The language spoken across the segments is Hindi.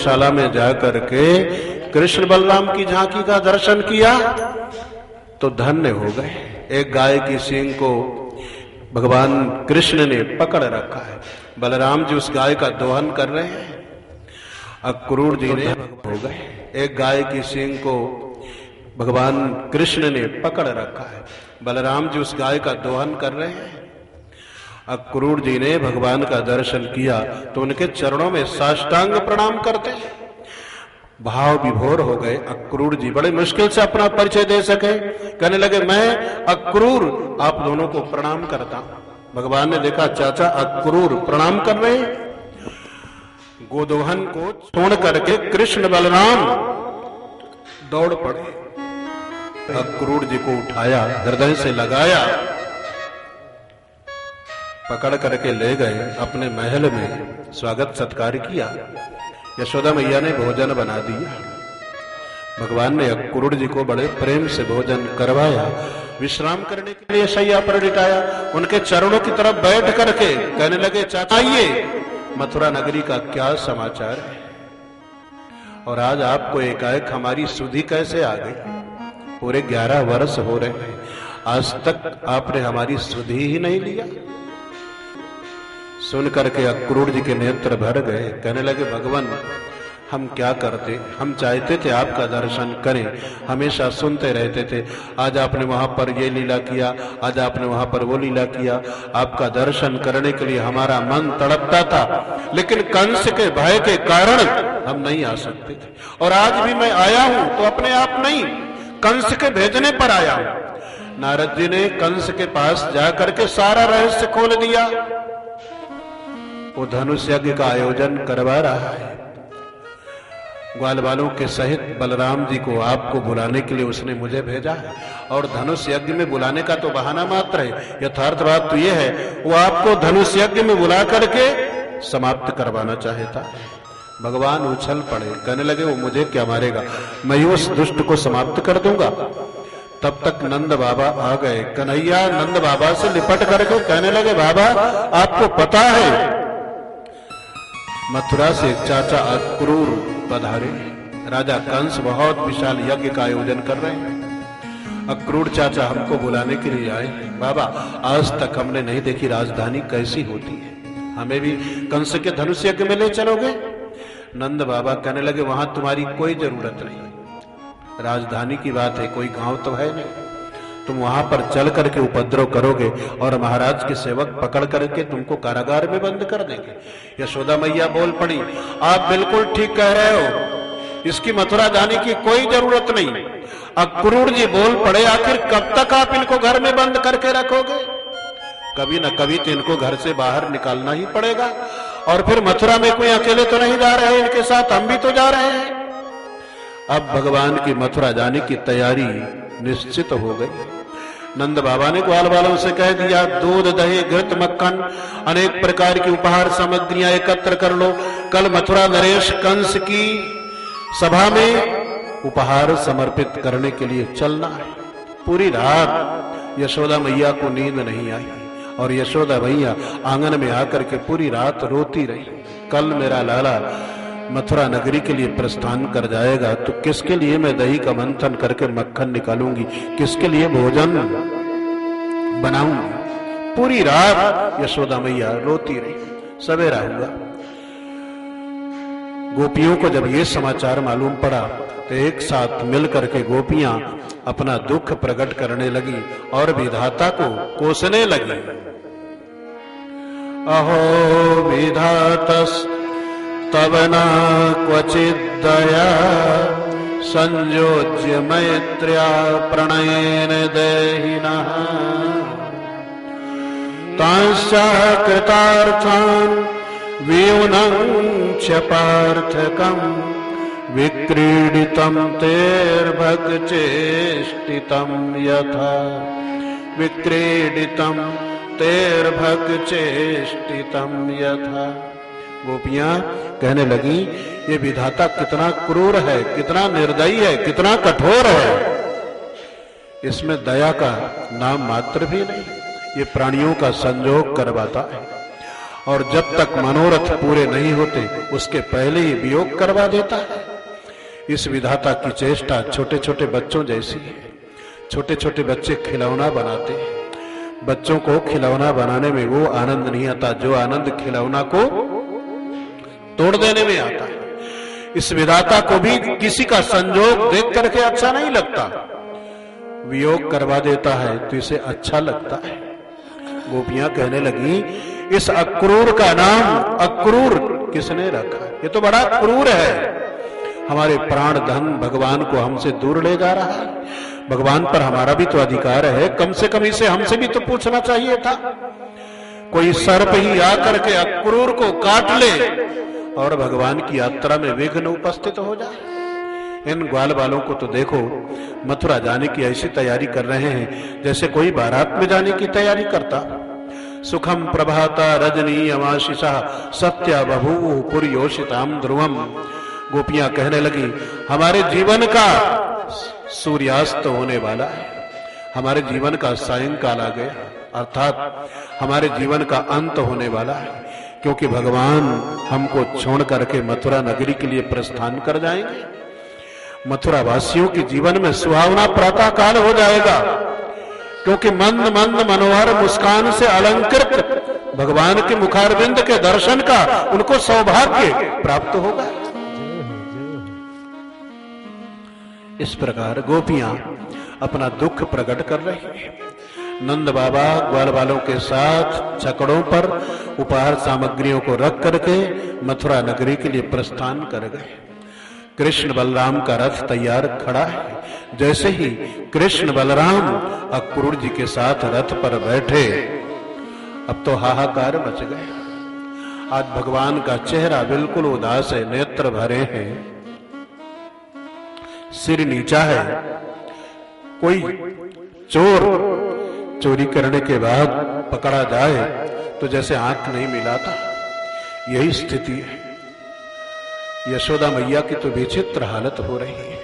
गौशाला में जाकर के कृष्ण बलराम की झांकी का दर्शन किया तो धन्य हो गए। एक गाय की सींग को भगवान कृष्ण ने पकड़ रखा है, बलराम जी उस गाय का दोहन कर रहे हैं। अक्रूर जी ने हो गए। एक गाय की सींग को भगवान कृष्ण ने पकड़ रखा है, बलराम जी उस गाय का दोहन कर रहे हैं। अक्रूर जी ने भगवान का दर्शन किया तो उनके चरणों में साष्टांग प्रणाम करते हैं। भाव विभोर हो गए। अक्रूर जी बड़े मुश्किल से अपना परिचय दे सके, कहने लगे मैं अक्रूर आप दोनों को प्रणाम करता हूं। भगवान ने देखा चाचा अक्रूर प्रणाम कर रहे हैं। गोदोहन को छोड़ करके कृष्ण बलराम दौड़ पड़े, अक्रूर जी को उठाया, हृदय से लगाया, पकड़ करके ले गए, अपने महल में स्वागत सत्कार किया। यशोदा मैया ने भोजन बना दिया। भगवान ने अक्रूर जी को बड़े प्रेम से भोजन करवाया, विश्राम करने के लिए शैया पर लिटाया, उनके चरणों की तरफ बैठ करके कहने लगे चाचा आइए, मथुरा नगरी का क्या समाचार है और आज आपको एकाएक हमारी सुधि कैसे आ गई? पूरे 11 वर्ष हो रहे हैं, आज तक आपने हमारी सुधि ही नहीं लिया। सुन करके अक्रूर जी के नेत्र भर गए, कहने लगे भगवान हम क्या करते, हम चाहते थे आपका दर्शन करें, हमेशा सुनते रहते थे, आज आपने वहां पर ये लीला किया, आज आपने वहां पर वो लीला किया, आपका दर्शन करने के लिए हमारा मन तड़पता था, लेकिन कंस के भय के कारण हम नहीं आ सकते थे। और आज भी मैं आया हूं तो अपने आप नहीं, कंस के भेजने पर आया हूं। नारद जी ने कंस के पास जाकर के सारा रहस्य खोल दिया। वो धनुष यज्ञ का आयोजन करवा रहा है, ग्वाल बालों के सहित बलराम जी को आपको बुलाने के लिए उसने मुझे भेजा है। और धनुष यज्ञ में बुलाने का तो बहाना मात्र है, यथार्थ बात तो यह है वो आपको धनुष यज्ञ में बुला करके समाप्त करवाना चाहता। भगवान उछल पड़े, कहने लगे वो मुझे क्या मारेगा, मैं ही उस दुष्ट को समाप्त कर दूंगा। तब तक नंद बाबा आ गए। कन्हैया नंद बाबा से लिपट करके कहने लगे बाबा आपको पता है मथुरा से चाचा अक्रूर पधारे, राजा कंस बहुत विशाल यज्ञ का आयोजन कर रहे हैं, अक्रूर चाचा हमको बुलाने के लिए आए। बाबा आज तक हमने नहीं देखी राजधानी कैसी होती है, हमें भी कंस के धनुष यज्ञ में ले चलोगे? नंद बाबा कहने लगे वहां तुम्हारी कोई जरूरत नहीं, राजधानी की बात है, कोई गांव तो है नहीं, तुम वहां पर चल करके उपद्रव करोगे और महाराज के सेवक पकड़ करके तुमको कारागार में बंद कर देंगे। यशोदा मैया बोल पड़ी आप बिल्कुल ठीक कह रहे हो, इसकी मथुरा जाने की कोई जरूरत नहीं। अक्रूर जी बोल पड़े आखिर कब तक आप इनको घर में बंद करके रखोगे? कभी न कभी तो इनको घर से बाहर निकालना ही पड़ेगा। और फिर मथुरा में कोई अकेले तो नहीं जा रहे, इनके साथ हम भी तो जा रहे हैं। अब भगवान की मथुरा जाने की तैयारी निश्चित हो गई। नंद बाबा ने ग्वाल वालों से कह दिया दूध दही घृत मक्खन अनेक प्रकार की उपहार सामग्रियां एकत्र कर लो, कल मथुरा नरेश कंस की सभा में उपहार समर्पित करने के लिए चलना है। पूरी रात यशोदा मैया को नींद नहीं आई और यशोदा मैया आंगन में आकर के पूरी रात रोती रही। कल मेरा लाला मथुरा नगरी के लिए प्रस्थान कर जाएगा तो किसके लिए मैं दही का मंथन करके मक्खन निकालूंगी, किसके लिए भोजन बनाऊंगी। पूरी रात यशोदा मैया रोती रही। सवेरा हुआ, गोपियों को जब ये समाचार मालूम पड़ा तो एक साथ मिल करके गोपियां अपना दुख प्रकट करने लगी और विधाता को कोसने लगी। अहो विधातस तब न क्वचित दया संयोज्य मैत्र्या प्रणयेन देहिनः तांश्च कृतार्थान् व्यूनं च पार्थकं विक्रीडितं तेर्भग चेष्टितं यथा विक्रीडितं तेर्भग चेष्टितं यथा। गोपियां कहने लगी ये विधाता कितना क्रूर है, कितना निर्दयी है, कितना कठोर है, इसमें दया का नाम मात्र भी नहीं, ये प्राणियों का संजोग करवाता है। और जब तक मनोरथ पूरे नहीं होते उसके पहले ही वियोग करवा देता है। इस विधाता की चेष्टा छोटे छोटे बच्चों जैसी है। छोटे छोटे बच्चे खिलौना बनाते हैं, बच्चों को खिलौना बनाने में वो आनंद नहीं आता जो आनंद खिलौना को तोड़ देने में आता है। इस विधाता को भी किसी का संजोग देख करके अच्छा नहीं लगता, वियोग करवा देता है तो इसे अच्छा लगता है। गोपियां कहने लगी, इस अक्रूर का नाम अक्रूर किसने रखा? ये तो बड़ा क्रूर है, हमारे प्राण धन भगवान को हमसे दूर ले जा रहा है। भगवान पर हमारा भी तो अधिकार है, कम से कम इसे हमसे भी तो पूछना चाहिए था। कोई सर्प ही आकर के अक्रूर को काट ले और भगवान की यात्रा में विघ्न उपस्थित हो जाए। इन ग्वाल बालों को तो देखो, मथुरा जाने की ऐसी तैयारी कर रहे हैं जैसे कोई बारात में जाने की तैयारी करता। सुखम प्रभाता रजनी अमाशिषा सत्या बभूव पुर्योषिताम ध्रुवम। गोपियां कहने लगी, हमारे जीवन का सूर्यास्त होने वाला है, हमारे जीवन का सायंकाल आ गया, अर्थात हमारे जीवन का अंत होने वाला है, क्योंकि भगवान हमको छोड़ करके मथुरा नगरी के लिए प्रस्थान कर जाएंगे। मथुरा वासियों के जीवन में सुहावना प्रातः काल हो जाएगा, क्योंकि मंद मंद मनोहर मुस्कान से अलंकृत भगवान के मुखारविंद के दर्शन का उनको सौभाग्य प्राप्त होगा। इस प्रकार गोपियां अपना दुख प्रकट कर रही हैं। नंद बाबा ग्वाल बालों के साथ छकड़ों पर उपहार सामग्रियों को रख करके मथुरा नगरी के लिए प्रस्थान कर गए। कृष्ण बलराम का रथ तैयार खड़ा है। जैसे ही कृष्ण बलराम अक्रूर जी के साथ रथ पर बैठे, अब तो हाहाकार मच गए। आज भगवान का चेहरा बिल्कुल उदास है, नेत्र भरे हैं, सिर नीचा है। कोई चोर चोरी करने के बाद पकड़ा जाए तो जैसे आंख नहीं मिलाता, यही स्थिति है। यशोदा मैया की तो विचित्र हालत हो रही है,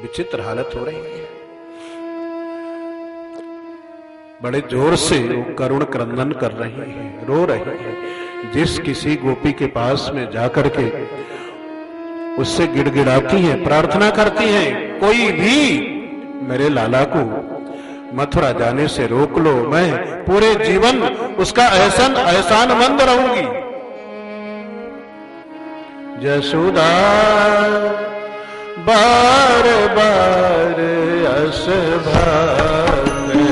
विचित्र हालत हो रही है। बड़े जोर से वो करुण क्रंदन कर रही है, रो रही है। जिस किसी गोपी के पास में जाकर के उससे गिड़गिड़ाती है, प्रार्थना करती है, कोई भी मेरे लाला को मथुरा जाने से रोक लो, मैं पूरे जीवन उसका एहसानमंद रहूंगी। यशोदा बार बार अस भागे,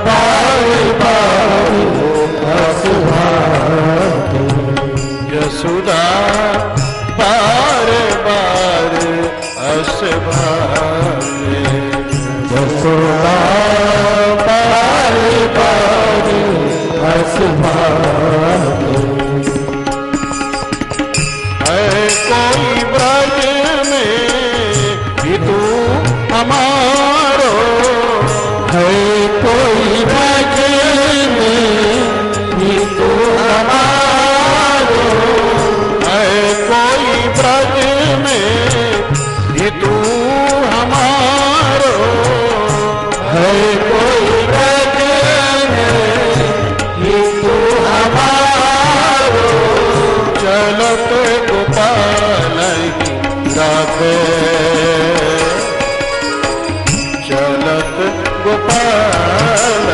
बार बार अस भागे, यशोदा बार बार अस भागे, यशोदा बार बार अस भागे। है कोई ब्रज में भी तू हमारो, है कोई ब्रज में भी तू हमारो, है कोई ब्रज में भी तू हमारो, है कोई ब्रज में भी तू हमारो। चलत गोपाल राधे, चलत गोपाल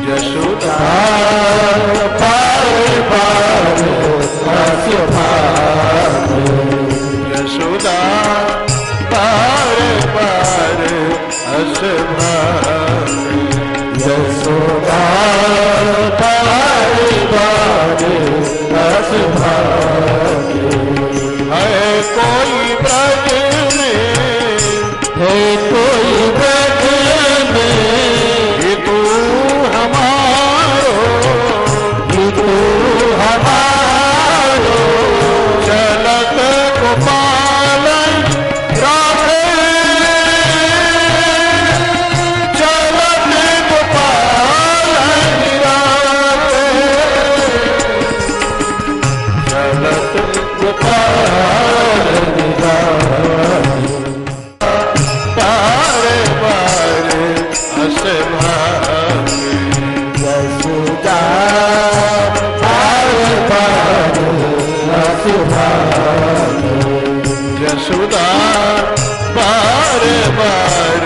यशोदा पार पार अस भागे, यशोदा पार पार अस भागे, यशोदा पार पार अस भागे। है कोई ब्रज में, है कोई ब्रज में भी तू हमारो, भी तू हमारो। चलत गोपाल राधे, चलत गोपाल राधे, चलत गोपाल राधे। जसोदा बार बार